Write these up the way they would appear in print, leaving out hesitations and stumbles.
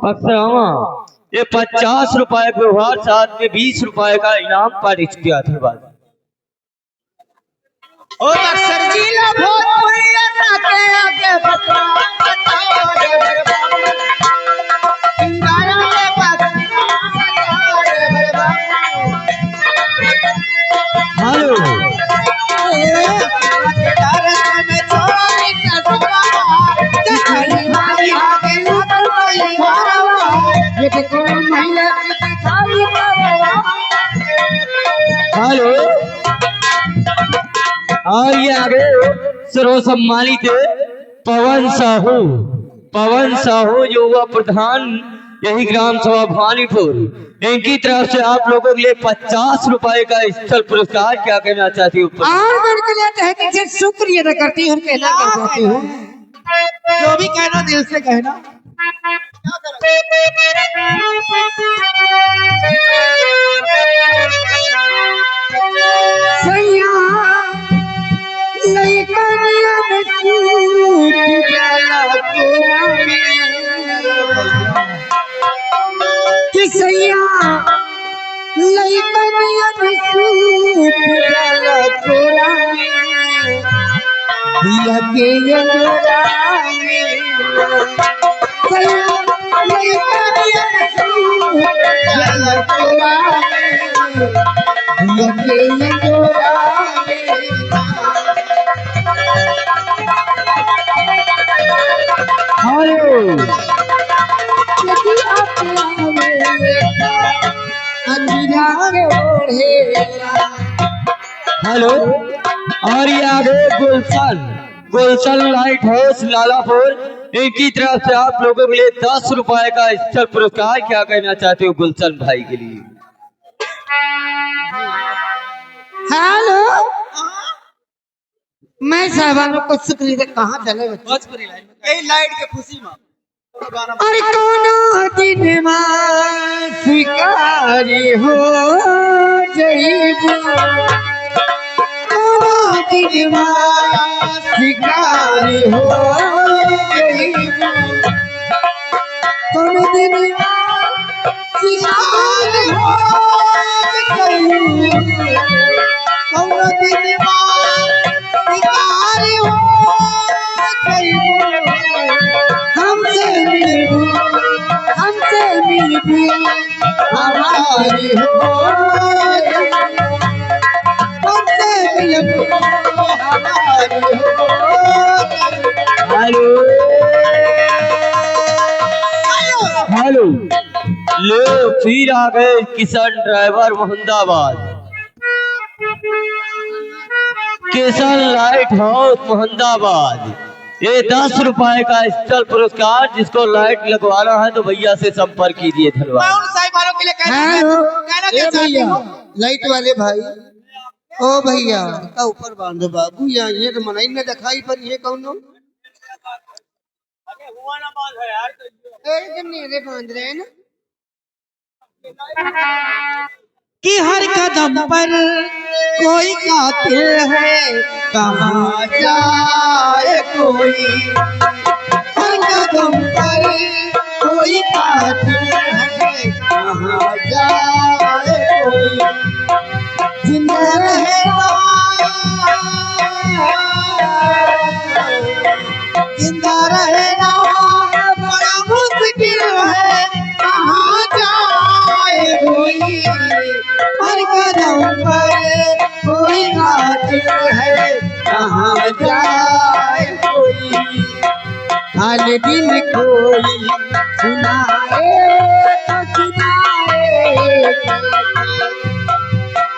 अक्सर ये 50 रुपए व्यवहार साथ में 20 रुपए का इनाम पारित किया था बात। और अक्सर जिला भोजपुरिया के आगे हेलो हेलो और ये आगे सर्व सम्मानित पवन साहू जो हुआ प्रधान यही ग्राम सभा भानीपुर, इनकी तरफ से आप लोगों के लिए 50 रुपए का स्थल पुरस्कार क्या कहना चाहती हूँ। शुक्रिया अदा करती हूँ, कहना चाहती हूँ जो भी कहना दिल से कहना। हेलो और ये आगे गुलशन लाइट हाउस लालापुर, इनकी तरफ से आप लोगों के लिए 10 रुपए का स्थल पुरस्कार क्या कहना चाहते हो गुलशन भाई के लिए। हेलो मैं साहबानों को शुक्रिया कहाँ चले भोजपुरी यही लाइट के खुशी में। अरे कोनो दिन शिकारी हो जइबू, कोनो दिन शिकारी हो जइबू, कोनो दिन शिकारी हो जइबू, कोनो दिन शिकारी हो जइबू, हमसे मिलबू हमारी हो, हमसे मिलबू हमारी हो। हेलो ले फिर आ गए Kishan driver Mohammadabad, Kishan light house Mohammadabad, ये 10 रुपए का स्थल पुरस्कार, जिसको लाइट लगवाना है तो भैया से संपर्क कीजिए। धन्यवाद। लाइट वाले भाई, ओ भैया का ऊपर बांधो बाबू, यहाँ ये तो मनाई में दिखाई पर ये कौन हो? बांध रहे हैं ना कि हर कदम पर कोई कातिल है, कहाँ जाए कोई, हर कदम पर कोई कातिल है, कहाँ जाए कोई, जिंदा रहना बड़ा मुश्किल है, कहाँ जाए कोई, हर कदम पर कोई कातिल है, कहाँ जाए कोई, हाल दिल कोई सुनाए तो सुनाए,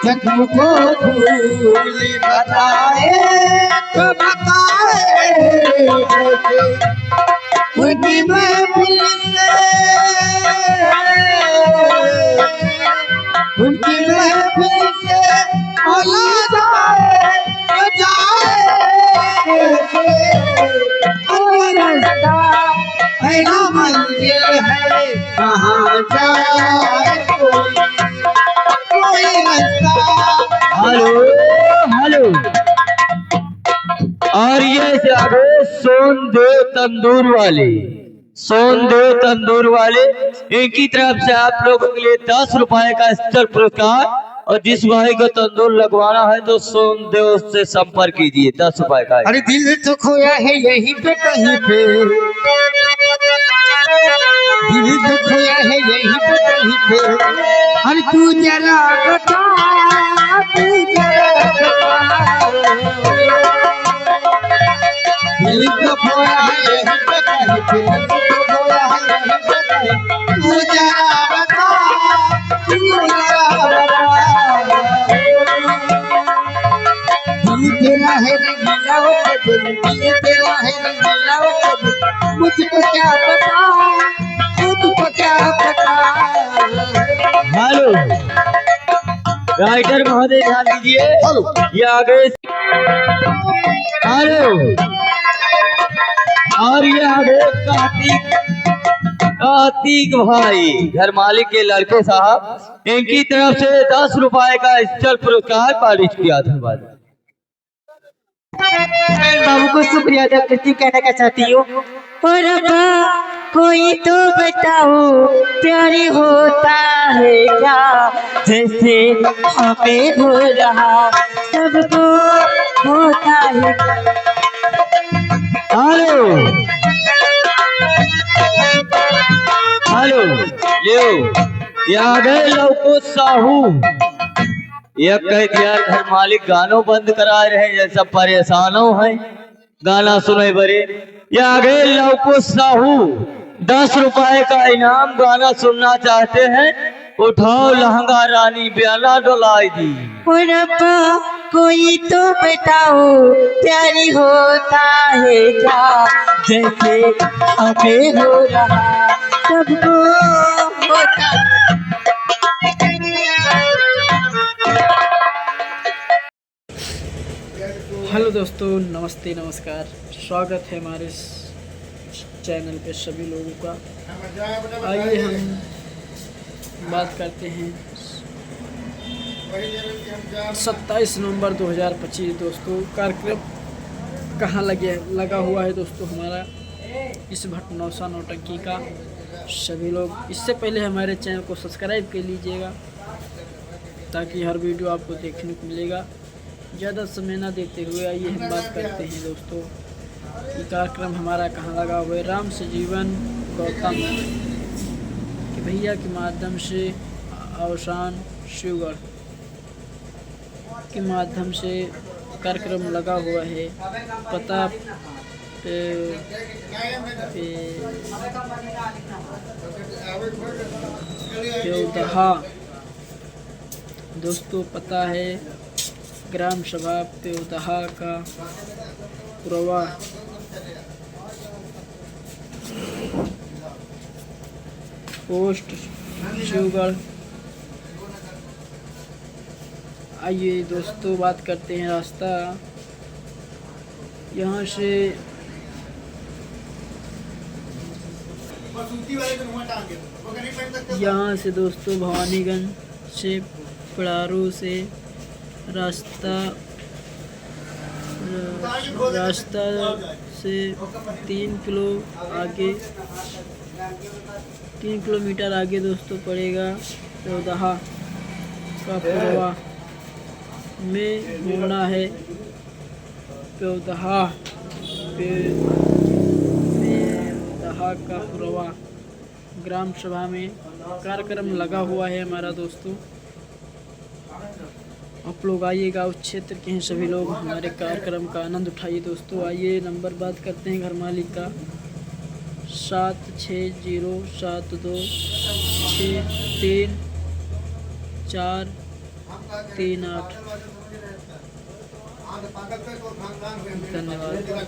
जख्म को भूल बताए तो बताए, उनकी महफिल से, उनकी महफिल से बोला जाए तो जाए, और रास्ता पहला मंजिल है, कहाँ जाए कोई रास्ता। हेलो और ये आगे सोनदेव तंदूर वाले, सोनदेव तंदूर वाले, इनकी तरफ से आप लोगों के लिए 10 रुपए का स्पेशल पुरस्कार। और जिस भाई को तंदूर लगवाना है तो सोनदेव से संपर्क कीजिए, 10 रुपए का। अरे दिल तो खोया है यहीं पे कहीं पे, दिल तो खोया है यहीं पे कहीं पे। अरे तू जरा बता, तू जरा बता, दिल तो खोया है यहीं पे कहीं पे, दिल तो खोया है यहीं पे कहीं पे। तू जरा बता, तू जरा बता, दिल तेरा है रंगीला वो दिल, दिल तेरा है रंगीला वो दिल। मुझको क्या पता, मुझको क्या पता। हेलो राइटर महोदय, ध्यान दीजिए। हेलो, ये आगे हेलो, और ये आगे कार्तिक भाई, घर मालिक के लड़के साहब, इनकी तरफ से 10 रुपए का स्पेशल पुरस्कार पारित किया था। बाबू को शुक्रिया अदा करती कहना क्या चाहती हो। और रब्बा कोई तो बताओ प्यारी होता है क्या, जैसे हमें हो रहा सबको होता है। हेलो हेलो, लो ये आ गए लौको साहू। ये कह यार घर मालिक गानों बंद करा रहे हैं, जैसा परेशानों है गाना सुने बरे। ये आ गए लौको साहू, 10 रुपए का इनाम। गाना सुनना चाहते हैं, उठाओ लहंगा रानी ब्याना डोलाई दी। और रब्बा कोई तो बताओ प्यारी होता है क्या, जैसे हमें हो रहा सबको होता है। हेलो दोस्तों, नमस्ते नमस्कार, स्वागत है हमारे इस चैनल पे सभी लोगों का। आइए हम बात करते हैं 27 नवंबर 2025 दोस्तों। कार्यक्रम कहाँ लगा हुआ है दोस्तों हमारा इस भटनौसा नौटंकी का। सभी लोग इससे पहले हमारे चैनल को सब्सक्राइब कर लीजिएगा ताकि हर वीडियो आपको देखने को मिलेगा। ज़्यादा समय ना देते हुए आइए हम बात करते हैं दोस्तों, ये कार्यक्रम हमारा कहाँ लगा हुआ है। राम सजीवन गौतम के भैया के माध्यम से अवसान शिवगढ़ के माध्यम से कार्यक्रम लगा हुआ है। पता पेउदहा दोस्तों, पता है ग्राम सभा पेउदहा का पुरवा। पोस्ट शिवगढ़। आइए दोस्तों बात करते हैं रास्ता। यहाँ से दोस्तों भवानीगंज से पड़ारू से रास्ता से 3 किलोमीटर आगे दोस्तों पड़ेगा पेउदहा का पुरवा में होना है। पेउदहा का पुरवा ग्राम सभा में कार्यक्रम लगा हुआ है हमारा दोस्तों। आप लोग आइएगा, उस क्षेत्र के हैं सभी लोग, हमारे कार्यक्रम का आनंद उठाइए दोस्तों। आइए नंबर बात करते हैं घर मालिक का 7607234338। धन्यवाद।